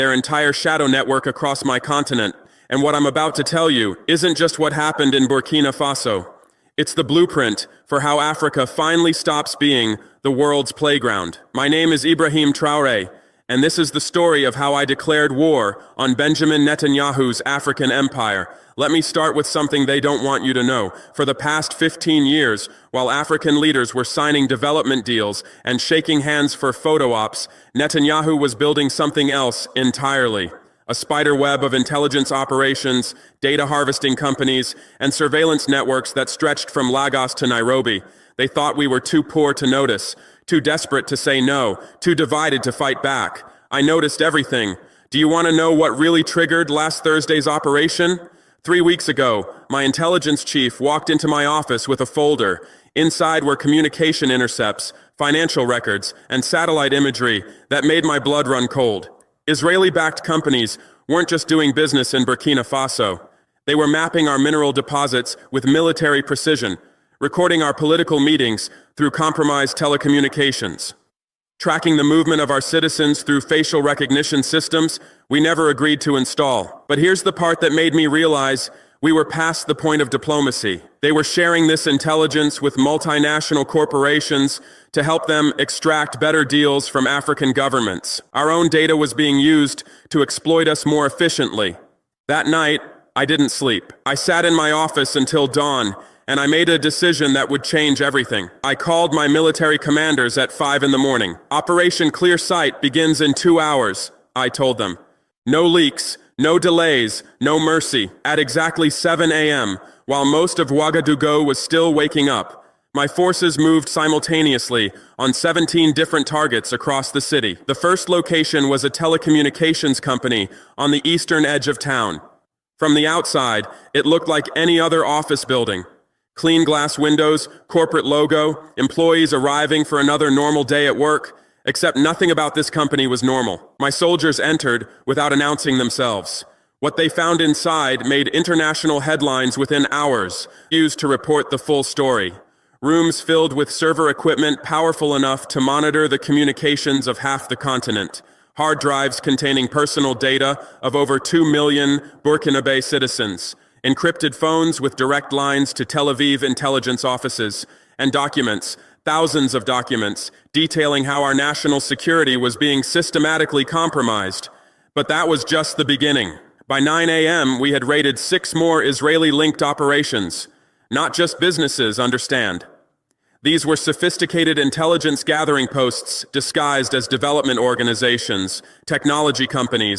their entire shadow network across my continent. And what I'm about to tell you isn't just what happened in Burkina Faso. It's the blueprint for how Africa finally stops being the world's playground. My name is Ibrahim Traore, and this is the story of how I declared war on Benjamin Netanyahu's African empire. Let me start with something they don't want you to know. For the past 15 years, while African leaders were signing development deals and shaking hands for photo ops, Netanyahu was building something else entirely. A spider web of intelligence operations, data harvesting companies, and surveillance networks that stretched from Lagos to Nairobi. They thought we were too poor to notice, too desperate to say no, too divided to fight back. I noticed everything. Do you want to know what really triggered last Thursday's operation? 3 weeks ago, my intelligence chief walked into my office with a folder. Inside were communication intercepts, financial records, and satellite imagery that made my blood run cold. Israeli-backed companies weren't just doing business in Burkina Faso. They were mapping our mineral deposits with military precision, recording our political meetings through compromised telecommunications, tracking the movement of our citizens through facial recognition systems we never agreed to install. But here's the part that made me realize we were past the point of diplomacy. They were sharing this intelligence with multinational corporations to help them extract better deals from African governments. Our own data was being used to exploit us more efficiently. That night, I didn't sleep. I sat in my office until dawn, and I made a decision that would change everything. I called my military commanders at 5 in the morning. Operation Clear Sight begins in 2 hours, I told them. No leaks, no delays, no mercy. At exactly 7 a.m., while most of Ouagadougou was still waking up, my forces moved simultaneously on 17 different targets across the city. The first location was a telecommunications company on the eastern edge of town. From the outside, it looked like any other office building. Clean glass windows, corporate logo, employees arriving for another normal day at work. Except nothing about this company was normal. My soldiers entered without announcing themselves. What they found inside made international headlines within hours, used to report the full story. Rooms filled with server equipment powerful enough to monitor the communications of half the continent. Hard drives containing personal data of over 2 million Burkinabe citizens. Encrypted phones with direct lines to Tel Aviv intelligence offices. And documents, thousands of documents, detailing how our national security was being systematically compromised. But that was just the beginning. By 9 a.m., we had raided 6 more Israeli-linked operations. Not just businesses, understand. These were sophisticated intelligence gathering posts disguised as development organizations, technology companies,